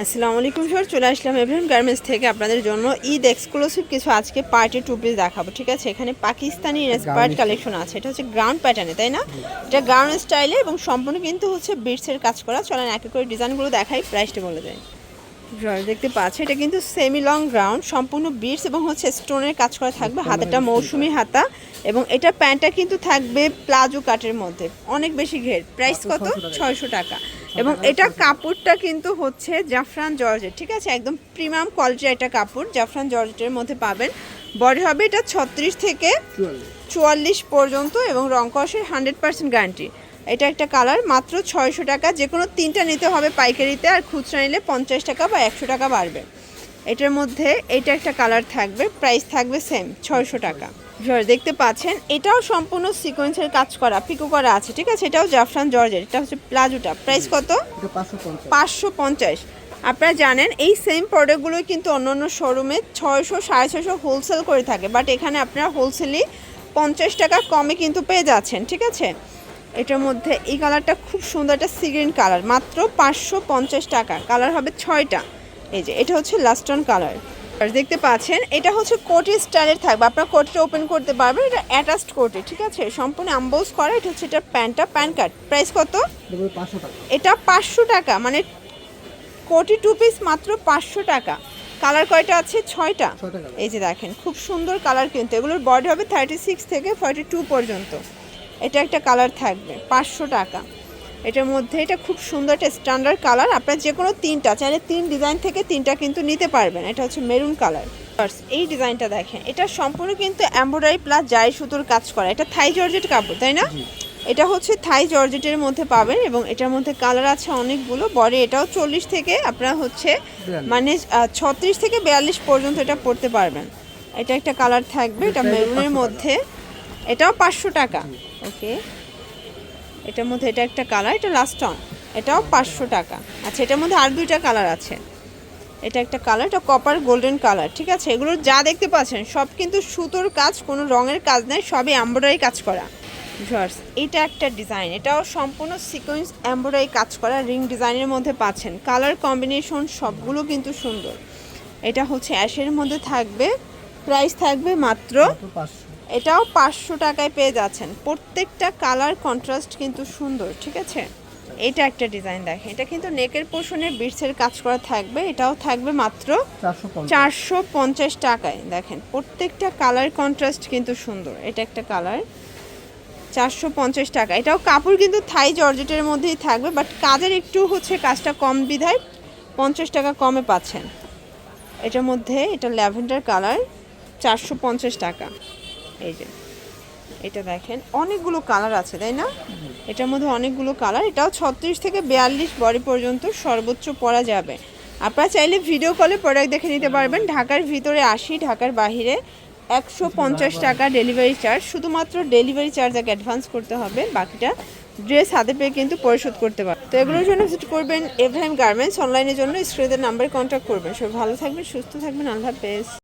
আসসালামু আলাইকুম স্যার, চলে আসলাম এভরিম গার্মেন্টস থেকে আপনাদের জন্য ঈদ এক্সক্লুসিভ কিছু আজকে পার্টি টু পিস দেখাবো। ঠিক আছে, এখানে পাকিস্তানি ইন্সপায়ার্ড কালেকশন আছে। এটা হচ্ছে গ্রাউন্ড প্যাটার্নে, তাই না? এটা গ্রাউন্ড স্টাইলে এবং সম্পূর্ণ কিন্তু হচ্ছে বিটসের কাজ করা। চলেন এক এক করে ডিজাইনগুলো দেখাই, প্রাইসটা বলে দেয়। দেখতে পাচ্ছি এটা কিন্তু সেমি লং গ্রাউন্ড, সম্পূর্ণ বিটস এবং হচ্ছে স্টোনের কাজ করা থাকবে। হাতাটা মৌসুমি হাতা এবং এটা প্যান্টটা কিন্তু থাকবে প্লাজো কাটের মধ্যে, অনেক বেশি ঘের। প্রাইস কত? 600 টাকা। এবং এটা কাপড়টা কিন্তু হচ্ছে জাফরান জর্জেট। ঠিক আছে, একদম প্রিমিয়াম কোয়ালিটির একটা কাপড় জাফরান জর্জেটের মধ্যে পাবেন। বডি হবে এটা 36 থেকে 44 পর্যন্ত এবং রং কষের 100% গ্যারান্টি। এটা একটা কালার, মাত্র 600 টাকা। যে কোনো তিনটা নিতে হবে পাইকারিতে, আর খুচরা নিলে 50 টাকা বা 100 টাকা বাড়বে। এটার মধ্যে এটা একটা কালার থাকবে, প্রাইস থাকবে সেম 600 টাকা। দেখতে পাচ্ছেন এটাও সম্পূর্ণ সিকোয়েন্সের কাজ করা, পিকো করা আছে। ঠিক আছে, এটাও জাফরান জর্জেট। এটা হচ্ছে প্লাজোটা, প্রাইস কত? 550। আপনারা জানেন এই সেম প্রোডাক্টগুলো কিন্তু অন্য অন্য শোরুমে 600 650 হোলসেল করে থাকে, বাট এখানে আপনারা হোলসেলই 50 টাকা কমে কিন্তু পেয়ে যাচ্ছেন। ঠিক আছে, এটার মধ্যে এই কালারটা খুব সুন্দর, একটা সি গ্রিন কালার, মাত্র 550 টাকা। কালার হবে 6টা। এই যে এটা হচ্ছে লাস্ট অন কালার। দেখতে পাচ্ছেন এটা হচ্ছে কোটি স্টাইলের থাকবে, আপনার কোটিটা ওপেন করতে পারবেন। এটা অ্যাটাচড কোটি, ঠিক আছে, সম্পূর্ণ অ্যাম্বোজ করা। এটা হচ্ছে এটা প্যান্টটা, প্যান্ট কাট। প্রাইস কত? 500 টাকা। এটা 500 টাকা, মানে কোটি টু পিস মাত্র 500 টাকা। কালার কয়টা আছে? 6টা। এই যে দেখেন খুব সুন্দর কালার, কিন্তু এগুলোর বডি হবে 36 থেকে 42 পর্যন্ত। এটা একটা কালার থাকবে 500 টাকা। এটার মধ্যে এটা খুব সুন্দর একটা স্ট্যান্ডার্ড কালার। আপনার যে কোনো তিনটা চাইলে 3 ডিজাইন থেকে 3টা কিন্তু নিতে পারবেন। এটা হচ্ছে মেরুন কালার। এই ডিজাইনটা দেখেন, এটা সম্পূর্ণ কিন্তু এমব্রয়ডারি প্লাস জারি সুতোর কাজ করা। এটা থাই জর্জেট কাপড়, তাই না? এটা হচ্ছে থাই জর্জেটের মধ্যে পাবেন এবং এটার মধ্যে কালার আছে অনেকগুলো। বডি এটাও 40 থেকে আপনার হচ্ছে মানে 36 থেকে 42 পর্যন্ত এটা পরতে পারবেন। এটা একটা কালার থাকবে, এটা মেরুনের মধ্যে, এটাও 500 টাকা। ওকে, এটার মধ্যে এটা একটা কালার, এটা লাস্ট অন, এটাও 500 টাকা। আচ্ছা, এটার মধ্যে আর দুইটা কালার আছে। এটা একটা কালার, এটা কপার গোল্ডেন কালার। ঠিক আছে, এগুলো যা দেখতে পাচ্ছেন সব কিন্তু সুতোর কাজ, কোনো রঙের কাজ নেই, সবই এমব্রয়ডারি কাজ করা। এটা একটা ডিজাইন, এটাও সম্পূর্ণ সিকোয়েন্স এমব্রয়ডারি কাজ করা, রিং ডিজাইনের মধ্যে পাচ্ছেন। কালার কম্বিনেশন সবগুলো কিন্তু সুন্দর। এটা হচ্ছে অ্যাশের মধ্যে থাকবে, প্রাইস থাকবে মাত্র 500। এটাও 500 টাকায় পেয়ে যাচ্ছেন। প্রত্যেকটা কালার কন্ট্রাস্ট কিন্তু সুন্দর। ঠিক আছে, এটা একটা ডিজাইন দেখেন, এটা কিন্তু নেকের পোর্শনে বিটসের কাজ করা থাকবে। এটাও থাকবে মাত্র 450 টাকায়। দেখেন প্রত্যেকটা কালার কন্ট্রাস্ট কিন্তু সুন্দর। এটা একটা কালার, 450 টাকা। এটাও কাপড় কিন্তু থাই জর্জেটের মধ্যেই থাকবে, বাট কাজের একটু হচ্ছে কাজটা কম বিধায় 50 টাকা কমে পাচ্ছেন। এটার মধ্যে এটা ল্যাভেন্ডার কালার, 450 টাকা। এই যে এটা দেখেন অনেকগুলো কালার আছে, তাই না? এটার মধ্যে অনেকগুলো কালার। এটাও 36 থেকে 42 বডি পর্যন্ত সর্বোচ্চ পরা যাবে। আপনারা চাইলে ভিডিও কলে প্রোডাক্ট দেখে নিতে পারবেন। ঢাকার ভিতরে 80, ঢাকার বাহিরে 150 টাকা ডেলিভারি চার্জ। শুধুমাত্র ডেলিভারি চার্জ আগে অ্যাডভান্স করতে হবে, বাকিটা ড্রেস হাতে পেয়ে কিন্তু পরিশোধ করতে পারবেন। তো এগুলোর জন্য ভিজিট করবেন এভরিম গার্মেন্টস। অনলাইনের জন্য স্ক্রিনের নাম্বারে কন্ট্যাক্ট করবেন। সবাই ভালো থাকবেন, সুস্থ থাকবেন, আল্লাহ হাফেজ।